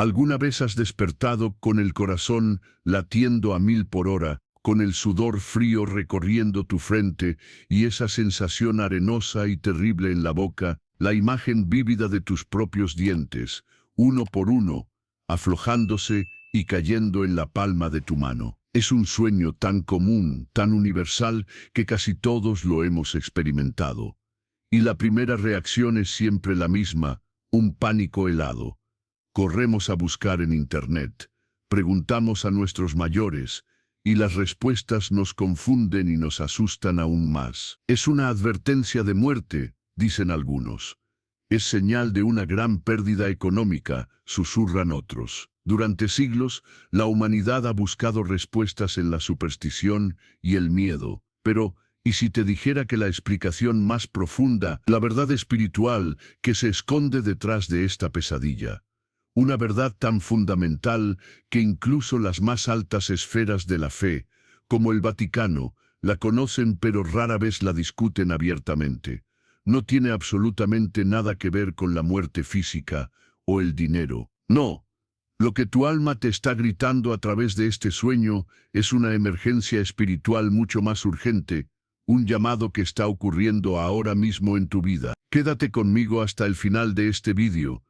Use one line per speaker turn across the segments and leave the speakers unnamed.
¿Alguna vez has despertado con el corazón latiendo a 1000 por hora, con el sudor frío recorriendo tu frente y esa sensación arenosa y terrible en la boca, la imagen vívida de tus propios dientes, uno por uno, aflojándose y cayendo en la palma de tu mano? Es un sueño tan común, tan universal, que casi todos lo hemos experimentado. Y la primera reacción es siempre la misma, un pánico helado. Corremos a buscar en Internet, preguntamos a nuestros mayores, y las respuestas nos confunden y nos asustan aún más. Es una advertencia de muerte, dicen algunos. Es señal de una gran pérdida económica, susurran otros. Durante siglos, la humanidad ha buscado respuestas en la superstición y el miedo. Pero, ¿y si te dijera que la explicación más profunda, la verdad espiritual que se esconde detrás de esta pesadilla? Una verdad tan fundamental que incluso las más altas esferas de la fe, como el Vaticano, la conocen pero rara vez la discuten abiertamente. No tiene absolutamente nada que ver con la muerte física o el dinero. No. Lo que tu alma te está gritando a través de este sueño es una emergencia espiritual mucho más urgente, un llamado que está ocurriendo ahora mismo en tu vida. Quédate conmigo hasta el final de este vídeo,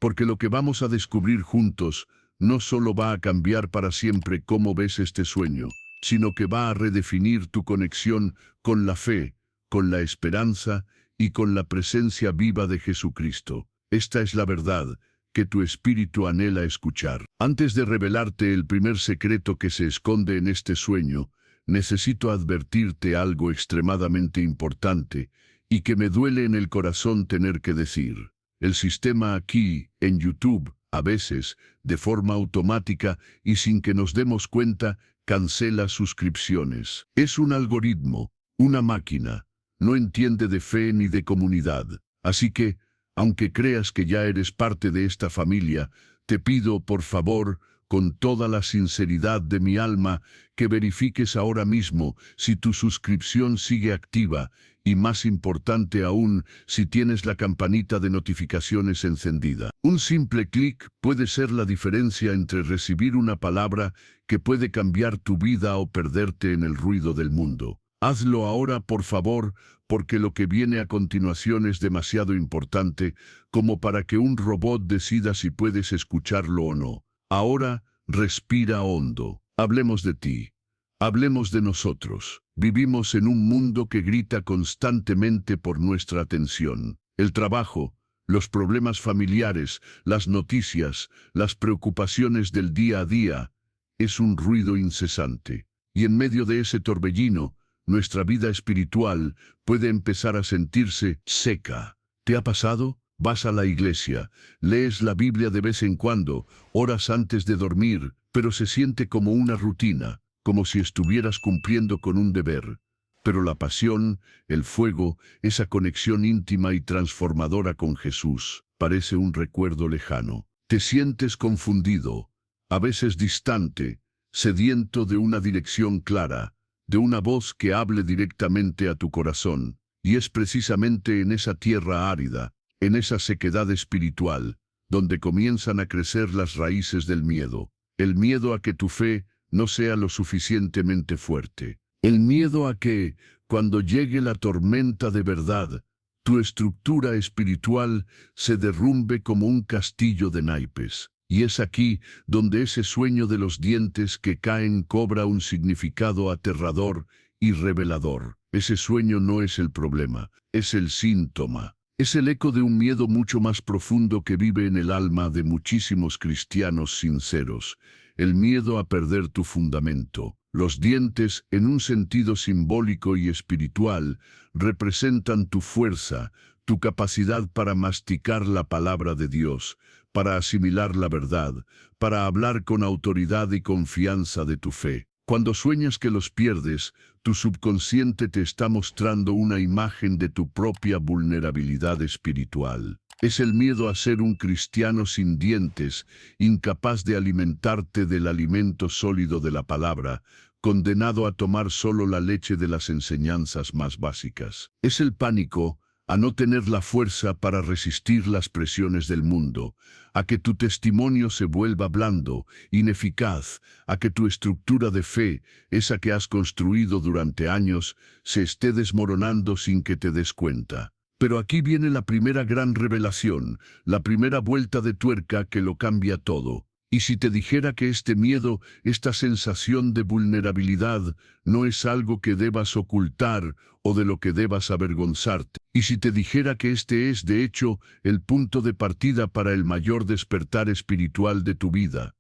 porque lo que vamos a descubrir juntos no solo va a cambiar para siempre cómo ves este sueño, sino que va a redefinir tu conexión con la fe, con la esperanza y con la presencia viva de Jesucristo. Esta es la verdad que tu espíritu anhela escuchar. Antes de revelarte el primer secreto que se esconde en este sueño, necesito advertirte algo extremadamente importante y que me duele en el corazón tener que decir. El sistema aquí, en YouTube, a veces, de forma automática y sin que nos demos cuenta, cancela suscripciones. Es un algoritmo, una máquina. No entiende de fe ni de comunidad. Así que, aunque creas que ya eres parte de esta familia, te pido, por favor, con toda la sinceridad de mi alma, que verifiques ahora mismo si tu suscripción sigue activa y, más importante aún, si tienes la campanita de notificaciones encendida. Un simple clic puede ser la diferencia entre recibir una palabra que puede cambiar tu vida o perderte en el ruido del mundo. Hazlo ahora, por favor, porque lo que viene a continuación es demasiado importante como para que un robot decida si puedes escucharlo o no. Ahora, respira hondo. Hablemos de ti. Hablemos de nosotros. Vivimos en un mundo que grita constantemente por nuestra atención. El trabajo, los problemas familiares, las noticias, las preocupaciones del día a día, es un ruido incesante. Y en medio de ese torbellino, nuestra vida espiritual puede empezar a sentirse seca. ¿Te ha pasado? Vas a la iglesia, lees la Biblia de vez en cuando, horas antes de dormir, pero se siente como una rutina, como si estuvieras cumpliendo con un deber. Pero la pasión, el fuego, esa conexión íntima y transformadora con Jesús, parece un recuerdo lejano. Te sientes confundido, a veces distante, sediento de una dirección clara, de una voz que hable directamente a tu corazón. Y es precisamente en esa tierra árida, en esa sequedad espiritual, donde comienzan a crecer las raíces del miedo. El miedo a que tu fe no sea lo suficientemente fuerte. El miedo a que, cuando llegue la tormenta de verdad, tu estructura espiritual se derrumbe como un castillo de naipes. Y es aquí donde ese sueño de los dientes que caen cobra un significado aterrador y revelador. Ese sueño no es el problema, es el síntoma. Es el eco de un miedo mucho más profundo que vive en el alma de muchísimos cristianos sinceros. El miedo a perder tu fundamento. Los dientes, en un sentido simbólico y espiritual, representan tu fuerza, tu capacidad para masticar la palabra de Dios, para asimilar la verdad, para hablar con autoridad y confianza de tu fe. Cuando sueñas que los pierdes, tu subconsciente te está mostrando una imagen de tu propia vulnerabilidad espiritual. Es el miedo a ser un cristiano sin dientes, incapaz de alimentarte del alimento sólido de la palabra, condenado a tomar solo la leche de las enseñanzas más básicas. Es el pánico a no tener la fuerza para resistir las presiones del mundo, a que tu testimonio se vuelva blando, ineficaz, a que tu estructura de fe, esa que has construido durante años, se esté desmoronando sin que te des cuenta. Pero aquí viene la primera gran revelación, la primera vuelta de tuerca que lo cambia todo. Y si te dijera que este miedo, esta sensación de vulnerabilidad, no es algo que debas ocultar o de lo que debas avergonzarte. Y si te dijera que este es, de hecho, el punto de partida para el mayor despertar espiritual de tu vida.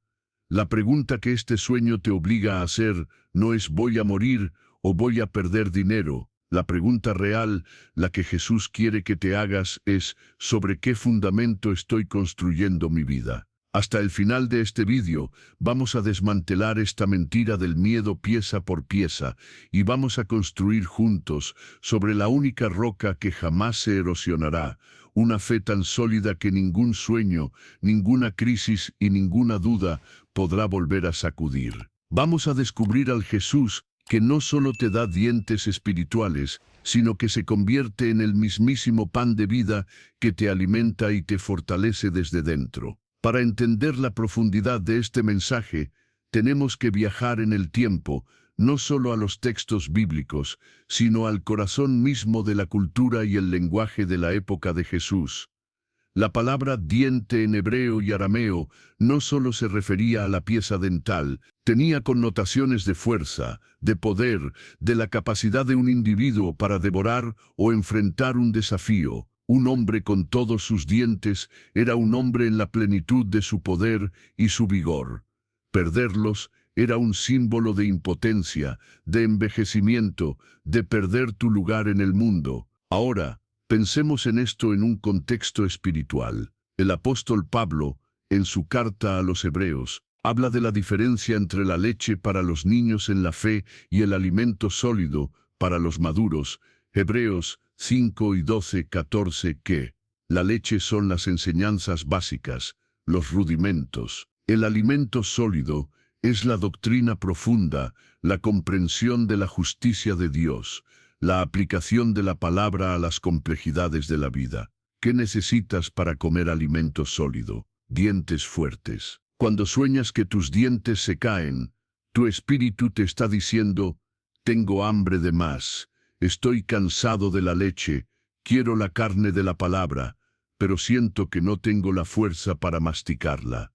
La pregunta que este sueño te obliga a hacer no es ¿voy a morir o voy a perder dinero? La pregunta real, la que Jesús quiere que te hagas, es ¿sobre qué fundamento estoy construyendo mi vida? Hasta el final de este vídeo, vamos a desmantelar esta mentira del miedo pieza por pieza y vamos a construir juntos sobre la única roca que jamás se erosionará, una fe tan sólida que ningún sueño, ninguna crisis y ninguna duda podrá volver a sacudir. Vamos a descubrir al Jesús que no solo te da dientes espirituales, sino que se convierte en el mismísimo pan de vida que te alimenta y te fortalece desde dentro. Para entender la profundidad de este mensaje, tenemos que viajar en el tiempo, no solo a los textos bíblicos, sino al corazón mismo de la cultura y el lenguaje de la época de Jesús. La palabra diente en hebreo y arameo no solo se refería a la pieza dental, tenía connotaciones de fuerza, de poder, de la capacidad de un individuo para devorar o enfrentar un desafío. Un hombre con todos sus dientes era un hombre en la plenitud de su poder y su vigor. Perderlos era un símbolo de impotencia, de envejecimiento, de perder tu lugar en el mundo. Ahora, pensemos en esto en un contexto espiritual. El apóstol Pablo, en su carta a los Hebreos, habla de la diferencia entre la leche para los niños en la fe y el alimento sólido para los maduros. Hebreos 5 y 12-14 que la leche son las enseñanzas básicas, los rudimentos. El alimento sólido es la doctrina profunda, la comprensión de la justicia de Dios, la aplicación de la palabra a las complejidades de la vida. ¿Qué necesitas para comer alimento sólido? Dientes fuertes. Cuando sueñas que tus dientes se caen, tu espíritu te está diciendo, tengo hambre de más. Estoy cansado de la leche, quiero la carne de la palabra, pero siento que no tengo la fuerza para masticarla.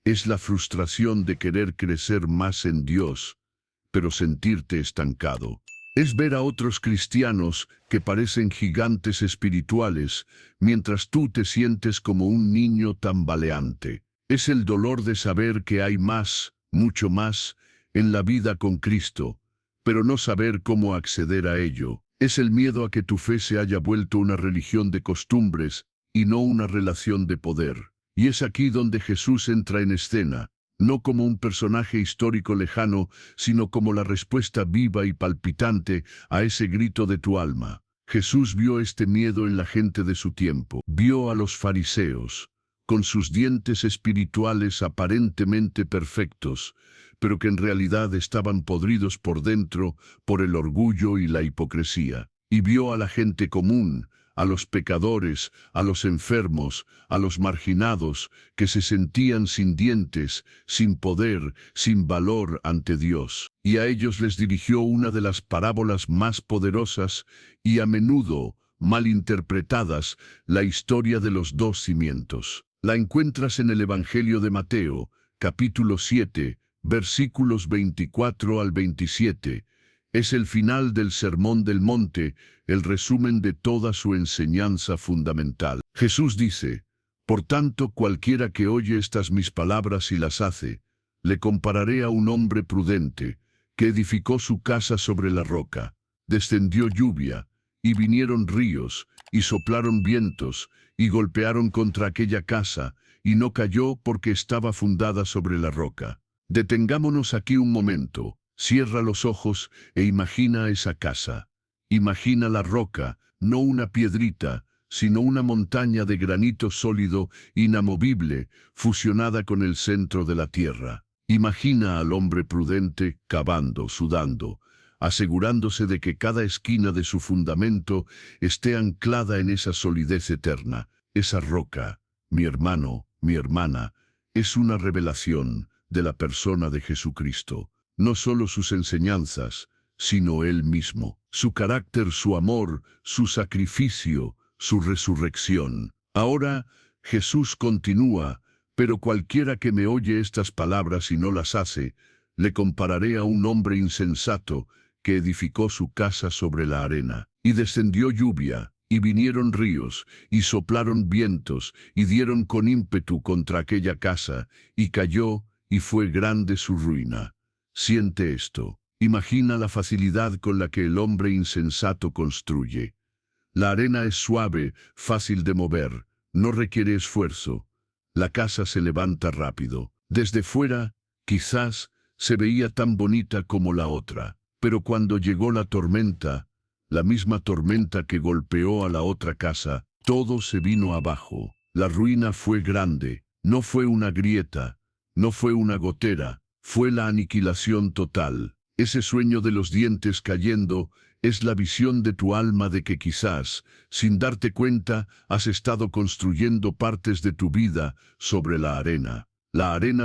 Es la frustración de querer crecer más en Dios, pero sentirte estancado. Es ver a otros cristianos que parecen gigantes espirituales, mientras tú te sientes como un niño tambaleante. Es el dolor de saber que hay más, mucho más, en la vida con Cristo, pero no saber cómo acceder a ello. Es el miedo a que tu fe se haya vuelto una religión de costumbres y no una relación de poder. Y es aquí donde Jesús entra en escena, no como un personaje histórico lejano, sino como la respuesta viva y palpitante a ese grito de tu alma. Jesús vio este miedo en la gente de su tiempo. Vio a los fariseos, con sus dientes espirituales aparentemente perfectos, pero que en realidad estaban podridos por dentro por el orgullo y la hipocresía. Y vio a la gente común, a los pecadores, a los enfermos, a los marginados, que se sentían sin dientes, sin poder, sin valor ante Dios. Y a ellos les dirigió una de las parábolas más poderosas y a menudo malinterpretadas, la historia de los dos cimientos. La encuentras en el Evangelio de Mateo, capítulo 7, versículos 24 al 27. Es el final del Sermón del Monte, el resumen de toda su enseñanza fundamental. Jesús dice, por tanto, cualquiera que oye estas mis palabras y las hace, le compararé a un hombre prudente, que edificó su casa sobre la roca. Descendió lluvia, y vinieron ríos, y soplaron vientos, y golpearon contra aquella casa, y no cayó porque estaba fundada sobre la roca. Detengámonos aquí un momento. Cierra los ojos e imagina esa casa. Imagina la roca, no una piedrita, sino una montaña de granito sólido, inamovible, fusionada con el centro de la tierra. Imagina al hombre prudente cavando, sudando, asegurándose de que cada esquina de su fundamento esté anclada en esa solidez eterna. Esa roca, mi hermano, mi hermana, es una revelación de la persona de Jesucristo. No solo sus enseñanzas, sino Él mismo, su carácter, su amor, su sacrificio, su resurrección. Ahora, Jesús continúa, pero cualquiera que me oye estas palabras y no las hace, le compararé a un hombre insensato que edificó su casa sobre la arena. Y descendió lluvia, y vinieron ríos, y soplaron vientos, y dieron con ímpetu contra aquella casa, y cayó, y fue grande su ruina. Siente esto. Imagina la facilidad con la que el hombre insensato construye. La arena es suave, fácil de mover, no requiere esfuerzo. La casa se levanta rápido. Desde fuera, quizás, se veía tan bonita como la otra. Pero cuando llegó la tormenta, la misma tormenta que golpeó a la otra casa, todo se vino abajo. La ruina fue grande, no fue una grieta, no fue una gotera, fue la aniquilación total. Ese sueño de los dientes cayendo es la visión de tu alma de que quizás, sin darte cuenta, has estado construyendo partes de tu vida sobre la arena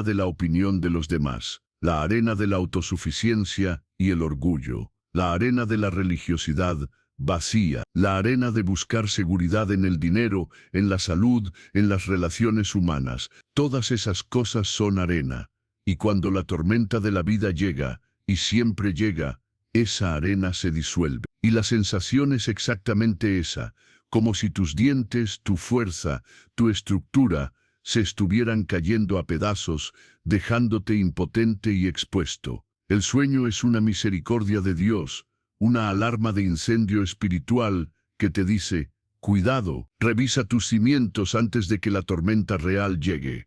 de la opinión de los demás, la arena de la autosuficiencia y el orgullo, la arena de la religiosidad vacía, la arena de buscar seguridad en el dinero, en la salud, en las relaciones humanas. Todas esas cosas son arena, y cuando la tormenta de la vida llega, y siempre llega, esa arena se disuelve. Y la sensación es exactamente esa, como si tus dientes, tu fuerza, tu estructura, se estuvieran cayendo a pedazos, dejándote impotente y expuesto. El sueño es una misericordia de Dios, una alarma de incendio espiritual que te dice, cuidado, revisa tus cimientos antes de que la tormenta real llegue.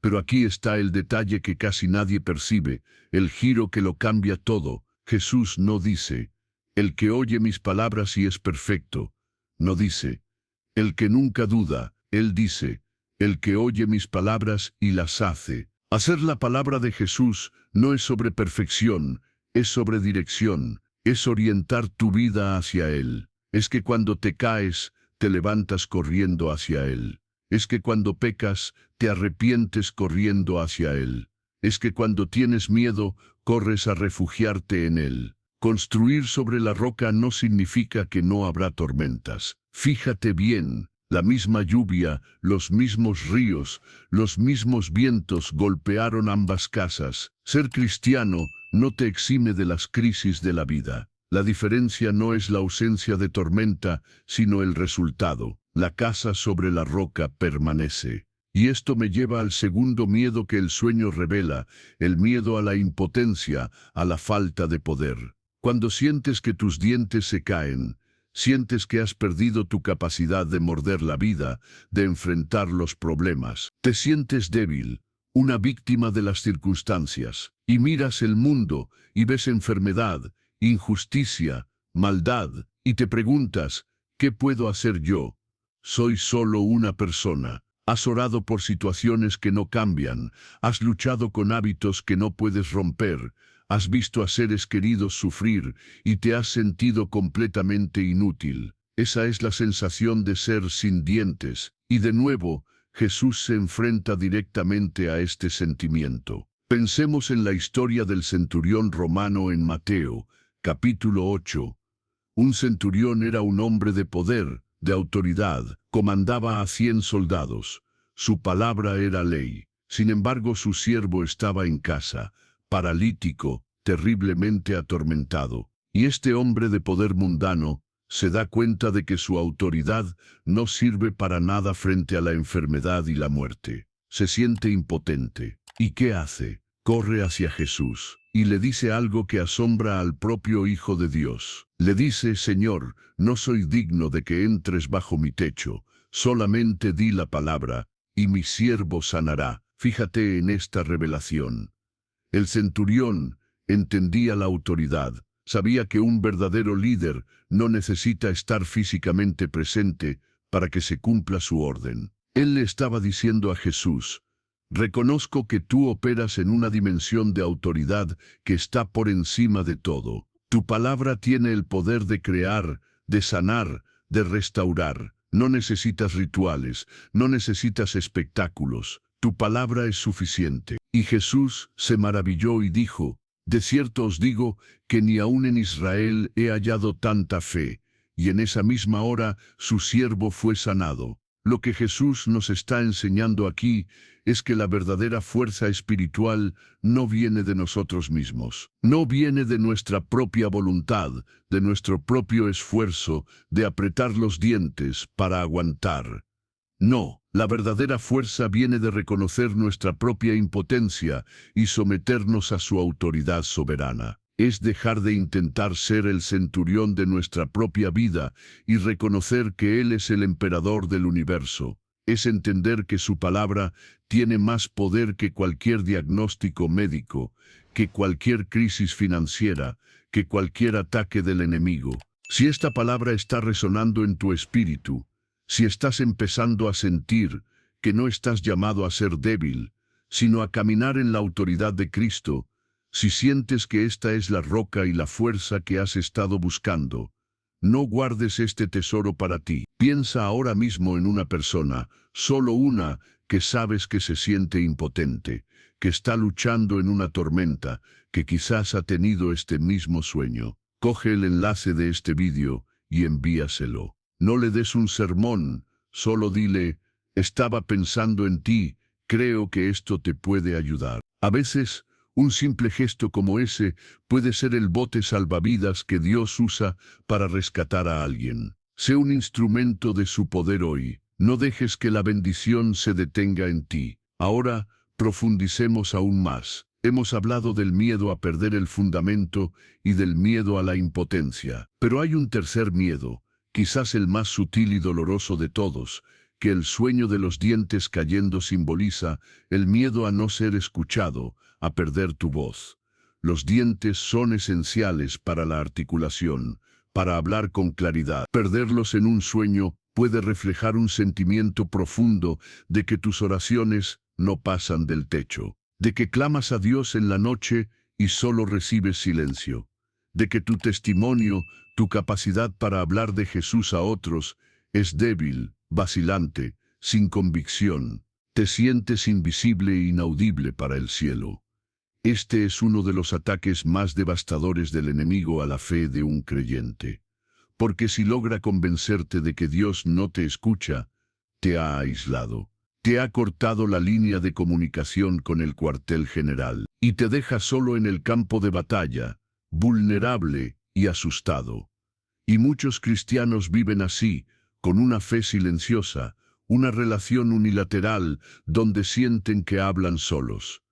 Pero aquí está el detalle que casi nadie percibe, el giro que lo cambia todo. Jesús no dice, el que oye mis palabras y es perfecto. No dice, el que nunca duda. Él dice, el que oye mis palabras y las hace. Hacer la palabra de Jesús no es sobre perfección, es sobre dirección, es orientar tu vida hacia Él. Es que cuando te caes, te levantas corriendo hacia Él. Es que cuando pecas, te arrepientes corriendo hacia Él. Es que cuando tienes miedo, corres a refugiarte en Él. Construir sobre la roca no significa que no habrá tormentas. Fíjate bien, la misma lluvia, los mismos ríos, los mismos vientos golpearon ambas casas. Ser cristiano no te exime de las crisis de la vida. La diferencia no es la ausencia de tormenta, sino el resultado. La casa sobre la roca permanece. Y esto me lleva al segundo miedo que el sueño revela, el miedo a la impotencia, a la falta de poder. Cuando sientes que tus dientes se caen, sientes que has perdido tu capacidad de morder la vida, de enfrentar los problemas. Te sientes débil, una víctima de las circunstancias, y miras el mundo y ves enfermedad, injusticia, maldad, y te preguntas, ¿qué puedo hacer yo? Soy solo una persona. Has orado por situaciones que no cambian, has luchado con hábitos que no puedes romper, has visto a seres queridos sufrir y te has sentido completamente inútil. Esa es la sensación de ser sin dientes, y de nuevo, Jesús se enfrenta directamente a este sentimiento. Pensemos en la historia del centurión romano en Mateo, capítulo 8. Un centurión era un hombre de poder, de autoridad, comandaba a 100 soldados. Su palabra era ley. Sin embargo, su siervo estaba en casa, paralítico, terriblemente atormentado. Y este hombre de poder mundano se da cuenta de que su autoridad no sirve para nada frente a la enfermedad y la muerte. Se siente impotente. ¿Y qué hace? Corre hacia Jesús y le dice algo que asombra al propio Hijo de Dios. Le dice, Señor, no soy digno de que entres bajo mi techo, solamente di la palabra, y mi siervo sanará. Fíjate en esta revelación. El centurión entendía la autoridad, sabía que un verdadero líder no necesita estar físicamente presente para que se cumpla su orden. Él le estaba diciendo a Jesús, reconozco que tú operas en una dimensión de autoridad que está por encima de todo. Tu palabra tiene el poder de crear, de sanar, de restaurar. No necesitas rituales, no necesitas espectáculos. Tu palabra es suficiente. Y Jesús se maravilló y dijo, de cierto os digo que ni aun en Israel he hallado tanta fe. Y en esa misma hora su siervo fue sanado. Lo que Jesús nos está enseñando aquí es que la verdadera fuerza espiritual no viene de nosotros mismos. No viene de nuestra propia voluntad, de nuestro propio esfuerzo, de apretar los dientes para aguantar. No, la verdadera fuerza viene de reconocer nuestra propia impotencia y someternos a su autoridad soberana. Es dejar de intentar ser el centurión de nuestra propia vida y reconocer que Él es el emperador del universo. Es entender que su palabra tiene más poder que cualquier diagnóstico médico, que cualquier crisis financiera, que cualquier ataque del enemigo. Si esta palabra está resonando en tu espíritu, si estás empezando a sentir que no estás llamado a ser débil, sino a caminar en la autoridad de Cristo, si sientes que esta es la roca y la fuerza que has estado buscando, no guardes este tesoro para ti. Piensa ahora mismo en una persona, solo una, que sabes que se siente impotente, que está luchando en una tormenta, que quizás ha tenido este mismo sueño. Coge el enlace de este vídeo y envíaselo. No le des un sermón, solo dile, estaba pensando en ti, creo que esto te puede ayudar. A veces, un simple gesto como ese puede ser el bote salvavidas que Dios usa para rescatar a alguien. Sé un instrumento de su poder hoy. No dejes que la bendición se detenga en ti. Ahora, profundicemos aún más. Hemos hablado del miedo a perder el fundamento y del miedo a la impotencia. Pero hay un tercer miedo, quizás el más sutil y doloroso de todos, que el sueño de los dientes cayendo simboliza, el miedo a no ser escuchado, a perder tu voz. Los dientes son esenciales para la articulación, para hablar con claridad. Perderlos en un sueño puede reflejar un sentimiento profundo de que tus oraciones no pasan del techo, de que clamas a Dios en la noche y solo recibes silencio, de que tu testimonio, tu capacidad para hablar de Jesús a otros, es débil, vacilante, sin convicción. Te sientes invisible e inaudible para el cielo. Este es uno de los ataques más devastadores del enemigo a la fe de un creyente. Porque si logra convencerte de que Dios no te escucha, te ha aislado. Te ha cortado la línea de comunicación con el cuartel general y te deja solo en el campo de batalla, vulnerable y asustado. Y muchos cristianos viven así, con una fe silenciosa, una relación unilateral donde sienten que hablan solos.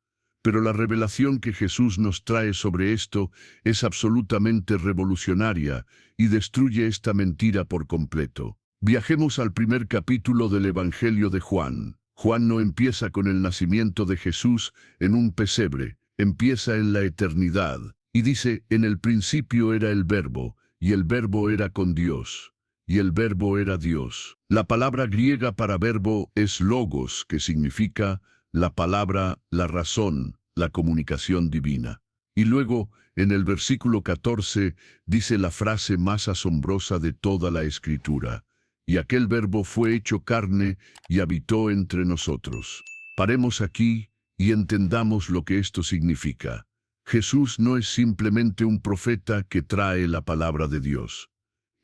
Pero la revelación que Jesús nos trae sobre esto es absolutamente revolucionaria y destruye esta mentira por completo. Viajemos al primer capítulo del Evangelio de Juan. Juan no empieza con el nacimiento de Jesús en un pesebre, empieza en la eternidad, y dice, en el principio era el Verbo, y el Verbo era con Dios, y el Verbo era Dios. La palabra griega para verbo es logos, que significa la palabra, la razón, la comunicación divina. Y luego, en el versículo 14, dice la frase más asombrosa de toda la Escritura. Y aquel Verbo fue hecho carne y habitó entre nosotros. Paremos aquí y entendamos lo que esto significa. Jesús no es simplemente un profeta que trae la palabra de Dios.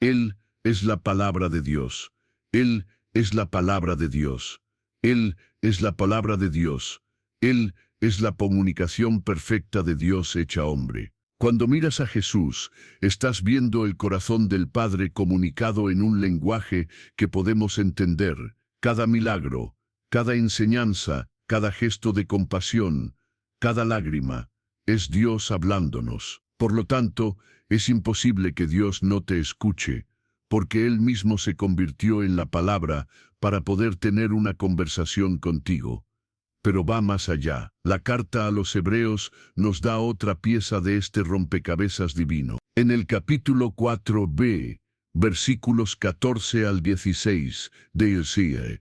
Él es la palabra de Dios. Él es la palabra de Dios. Él es la palabra de Dios. Él es la comunicación perfecta de Dios hecha hombre. Cuando miras a Jesús, estás viendo el corazón del Padre comunicado en un lenguaje que podemos entender. Cada milagro, cada enseñanza, cada gesto de compasión, cada lágrima, es Dios hablándonos. Por lo tanto, es imposible que Dios no te escuche, porque Él mismo se convirtió en la palabra para poder tener una conversación contigo. Pero va más allá. La carta a los Hebreos nos da otra pieza de este rompecabezas divino. En el capítulo 4b, versículos 14 al 16, decía,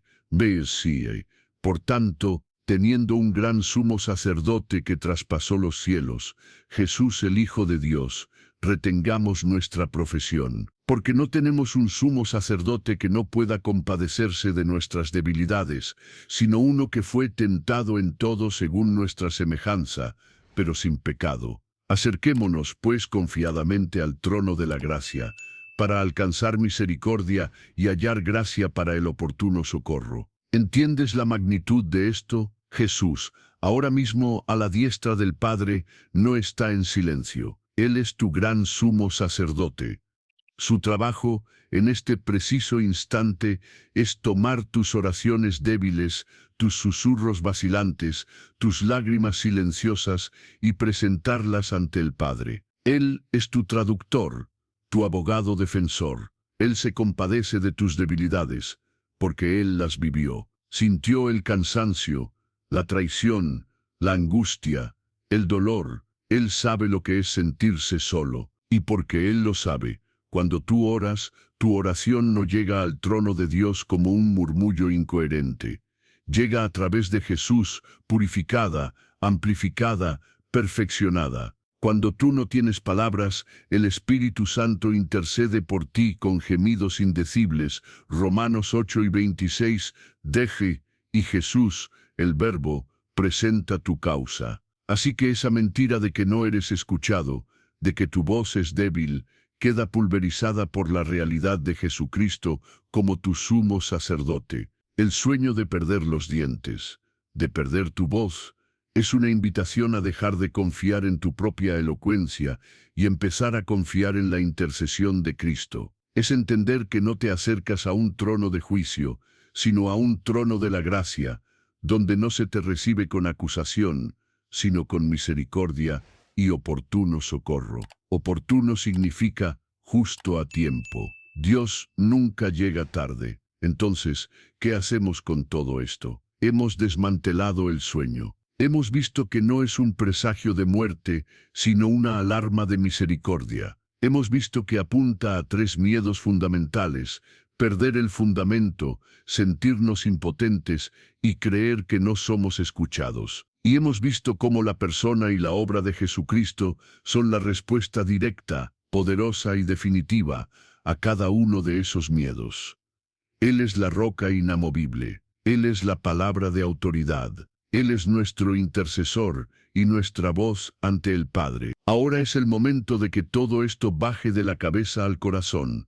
por tanto, teniendo un gran sumo sacerdote que traspasó los cielos, Jesús el Hijo de Dios, retengamos nuestra profesión, porque no tenemos un sumo sacerdote que no pueda compadecerse de nuestras debilidades, sino uno que fue tentado en todo según nuestra semejanza, pero sin pecado. Acerquémonos, pues, confiadamente al trono de la gracia, para alcanzar misericordia y hallar gracia para el oportuno socorro. ¿Entiendes la magnitud de esto? Jesús, ahora mismo a la diestra del Padre, no está en silencio. Él es tu gran sumo sacerdote. Su trabajo, en este preciso instante, es tomar tus oraciones débiles, tus susurros vacilantes, tus lágrimas silenciosas y presentarlas ante el Padre. Él es tu traductor, tu abogado defensor. Él se compadece de tus debilidades, porque Él las vivió. Sintió el cansancio, la traición, la angustia, el dolor. Él sabe lo que es sentirse solo, y porque Él lo sabe, cuando tú oras, tu oración no llega al trono de Dios como un murmullo incoherente. Llega a través de Jesús, purificada, amplificada, perfeccionada. Cuando tú no tienes palabras, el Espíritu Santo intercede por ti con gemidos indecibles. Romanos 8:26, deje, y Jesús, el Verbo, presenta tu causa. Así que esa mentira de que no eres escuchado, de que tu voz es débil, queda pulverizada por la realidad de Jesucristo como tu sumo sacerdote. El sueño de perder los dientes, de perder tu voz, es una invitación a dejar de confiar en tu propia elocuencia y empezar a confiar en la intercesión de Cristo. Es entender que no te acercas a un trono de juicio, sino a un trono de la gracia, donde no se te recibe con acusación, sino con misericordia y oportuno socorro. Oportuno significa justo a tiempo. Dios nunca llega tarde. Entonces, ¿qué hacemos con todo esto? Hemos desmantelado el sueño. Hemos visto que no es un presagio de muerte, sino una alarma de misericordia. Hemos visto que apunta a 3 miedos fundamentales: perder el fundamento, sentirnos impotentes y creer que no somos escuchados. Y hemos visto cómo la persona y la obra de Jesucristo son la respuesta directa, poderosa y definitiva a cada uno de esos miedos. Él es la roca inamovible. Él es la palabra de autoridad. Él es nuestro intercesor y nuestra voz ante el Padre. Ahora es el momento de que todo esto baje de la cabeza al corazón.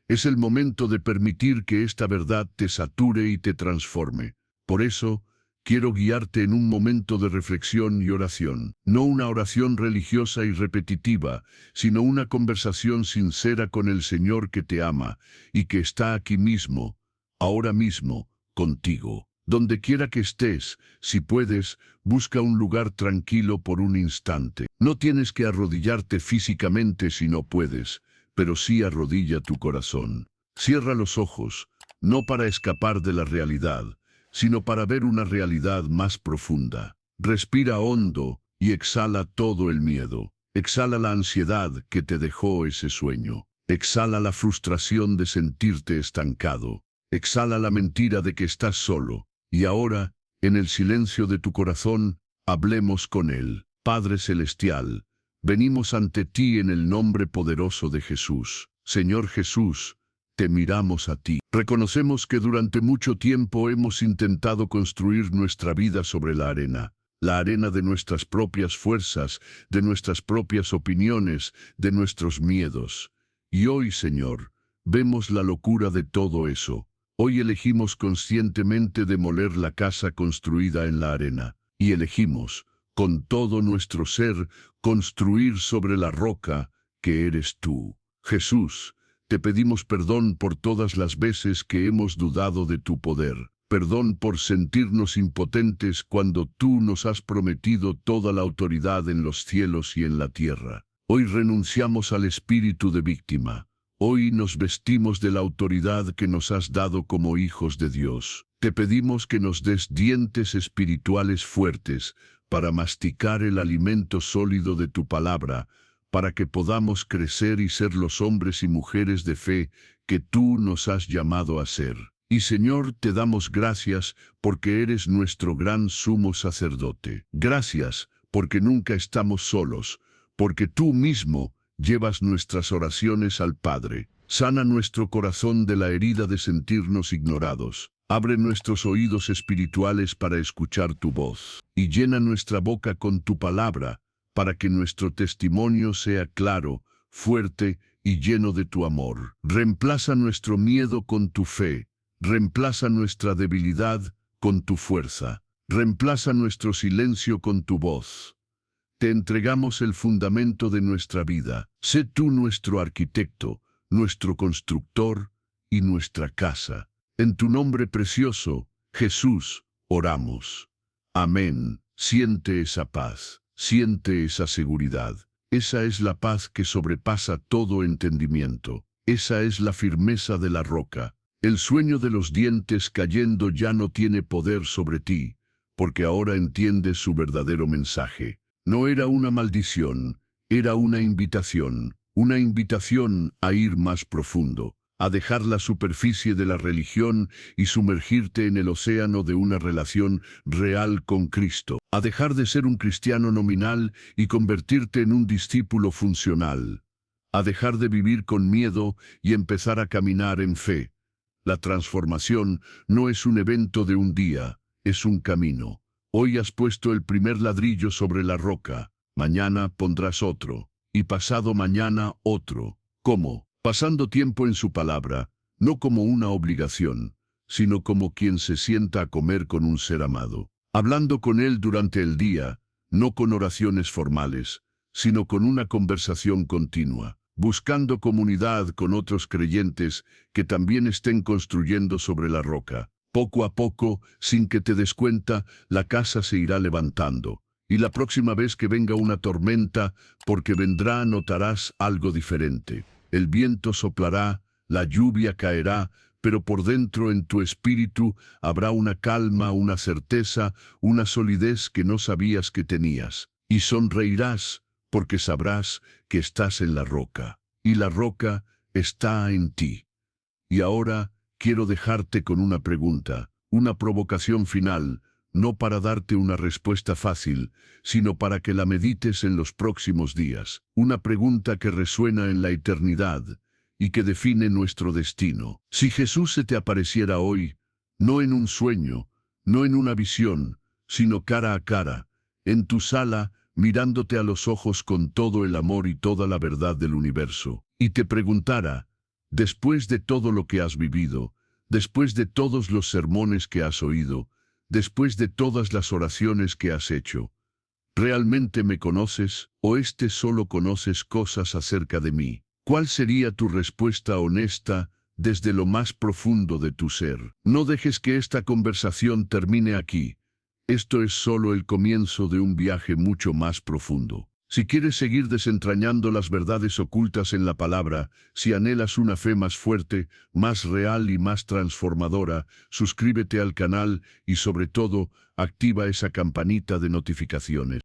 Es el momento de permitir que esta verdad te sature y te transforme. Por eso, quiero guiarte en un momento de reflexión y oración. No una oración religiosa y repetitiva, sino una conversación sincera con el Señor que te ama y que está aquí mismo, ahora mismo, contigo. Donde quiera que estés, si puedes, busca un lugar tranquilo por un instante. No tienes que arrodillarte físicamente si no puedes, pero sí arrodilla tu corazón. Cierra los ojos, no para escapar de la realidad, sino para ver una realidad más profunda. Respira hondo y exhala todo el miedo. Exhala la ansiedad que te dejó ese sueño. Exhala la frustración de sentirte estancado. Exhala la mentira de que estás solo. Y ahora, en el silencio de tu corazón, hablemos con Él. Padre Celestial, venimos ante ti en el nombre poderoso de Jesús. Señor Jesús, te miramos a ti. Reconocemos que durante mucho tiempo hemos intentado construir nuestra vida sobre la arena de nuestras propias fuerzas, de nuestras propias opiniones, de nuestros miedos. Y hoy, Señor, vemos la locura de todo eso. Hoy elegimos conscientemente demoler la casa construida en la arena, y elegimos, con todo nuestro ser, construir sobre la roca que eres tú. Jesús, te pedimos perdón por todas las veces que hemos dudado de tu poder. Perdón por sentirnos impotentes cuando tú nos has prometido toda la autoridad en los cielos y en la tierra. Hoy renunciamos al espíritu de víctima. Hoy nos vestimos de la autoridad que nos has dado como hijos de Dios. Te pedimos que nos des dientes espirituales fuertes para masticar el alimento sólido de tu palabra, para que podamos crecer y ser los hombres y mujeres de fe que tú nos has llamado a ser. Y Señor, te damos gracias porque eres nuestro gran sumo sacerdote. Gracias porque nunca estamos solos, porque tú mismo llevas nuestras oraciones al Padre. Sana nuestro corazón de la herida de sentirnos ignorados. Abre nuestros oídos espirituales para escuchar tu voz. Y llena nuestra boca con tu palabra, para que nuestro testimonio sea claro, fuerte y lleno de tu amor. Reemplaza nuestro miedo con tu fe. Reemplaza nuestra debilidad con tu fuerza. Reemplaza nuestro silencio con tu voz. Te entregamos el fundamento de nuestra vida. Sé tú nuestro arquitecto, nuestro constructor y nuestra casa. En tu nombre precioso, Jesús, oramos. Amén. Siente esa paz, siente esa seguridad. Esa es la paz que sobrepasa todo entendimiento. Esa es la firmeza de la roca. El sueño de los dientes cayendo ya no tiene poder sobre ti, porque ahora entiendes su verdadero mensaje. No era una maldición, era una invitación a ir más profundo, a dejar la superficie de la religión y sumergirte en el océano de una relación real con Cristo, a dejar de ser un cristiano nominal y convertirte en un discípulo funcional, a dejar de vivir con miedo y empezar a caminar en fe. La transformación no es un evento de un día, es un camino. Hoy has puesto el primer ladrillo sobre la roca, mañana pondrás otro, y pasado mañana otro. ¿Cómo? Pasando tiempo en su palabra, no como una obligación, sino como quien se sienta a comer con un ser amado. Hablando con él durante el día, no con oraciones formales, sino con una conversación continua. Buscando comunidad con otros creyentes que también estén construyendo sobre la roca. Poco a poco, sin que te des cuenta, la casa se irá levantando. Y la próxima vez que venga una tormenta, porque vendrá, notarás algo diferente. El viento soplará, la lluvia caerá, pero por dentro en tu espíritu habrá una calma, una certeza, una solidez que no sabías que tenías. Y sonreirás, porque sabrás que estás en la roca. Y la roca está en ti. Y ahora quiero dejarte con una pregunta, una provocación final, no para darte una respuesta fácil, sino para que la medites en los próximos días. Una pregunta que resuena en la eternidad y que define nuestro destino. Si Jesús se te apareciera hoy, no en un sueño, no en una visión, sino cara a cara, en tu sala, mirándote a los ojos con todo el amor y toda la verdad del universo, y te preguntara, después de todo lo que has vivido, después de todos los sermones que has oído, después de todas las oraciones que has hecho, ¿realmente me conoces o solo conoces cosas acerca de mí? ¿Cuál sería tu respuesta honesta desde lo más profundo de tu ser? No dejes que esta conversación termine aquí. Esto es solo el comienzo de un viaje mucho más profundo. Si quieres seguir desentrañando las verdades ocultas en la palabra, si anhelas una fe más fuerte, más real y más transformadora, suscríbete al canal y sobre todo, activa esa campanita de notificaciones.